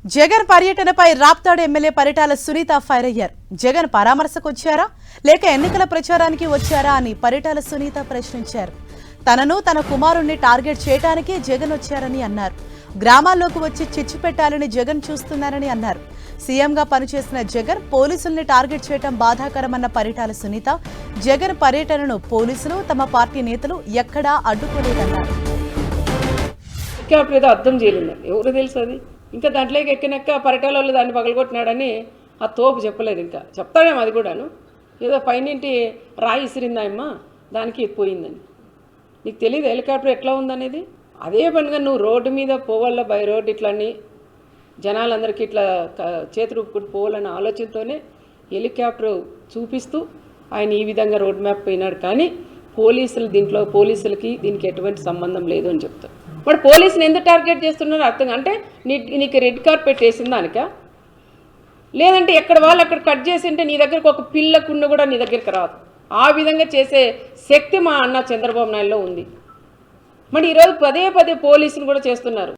జగన్ పర్యటనపై Raptadu MLA Paritala Sunitha fire అయ్యారు. జగన్ పరామర్శకు వచ్చారా లేక ఎన్నికల ప్రచారానికి వచ్చారా అని పరిటాల సునీత ప్రశ్నించారు. తనను తన కుమారుణ్ణి టార్గెట్ చేయడానికి జగన్ వచ్చారని అన్నారు. గ్రామాల్లోకి వచ్చి చిచ్చు పెట్టాలని జగన్ చూస్తున్నారని అన్నారు. సీఎంగా పనిచేసిన జగన్ పోలీసుల్ని టార్గెట్ చేయడం బాధాకరమన్న పరిటాల సునీత జగన్ పర్యటనను పోలీసులు తమ పార్టీ నేతలు ఎక్కడా అడ్డుకోలేదన్నారు. అర్థం చేయలేదు, ఎవరు తెలుసు అది. ఇంకా దాంట్లోకి ఎక్కినాక పరిటాల వాళ్ళు దాన్ని పగలగొట్టినాడని ఆ తోపు చెప్పలేదు. ఇంకా చెప్తాడేమో అది కూడాను, ఏదో పైనింటి రాయి ఇసిరిందాయమ్మా దానికి పోయిందని. నీకు తెలియదు హెలికాప్టర్ ఎట్లా ఉందనేది. అదే పనిగా నువ్వు రోడ్డు మీద పోవాల బై రోడ్ ఇట్లని జనాలందరికీ ఇట్లా చేతులు ఊపుకుంటూ పోవాలన్న ఆలోచనతోనే హెలికాప్టర్ చూపిస్తూ ఆయన ఈ విధంగా రోడ్ మ్యాప్ పోయినాడు. కానీ పోలీసులకి దీనికి ఎటువంటి సంబంధం లేదు అని చెప్తారు. మరి పోలీసుని ఎందుకు టార్గెట్ చేస్తున్నారు అర్థం. అంటే నీకు రెడ్ కార్పెట్ వేసిన దానిక, లేదంటే ఎక్కడ వాళ్ళు అక్కడ కట్ చేసి ఉంటే నీ దగ్గరకు ఒక పిల్లకుండా కూడా నీ దగ్గరికి రాదు. ఆ విధంగా చేసే శక్తి మా అన్న చంద్రబాబు నాయుడులో ఉంది. మరి ఈరోజు పదే పోలీసులు కూడా చేస్తున్నారు.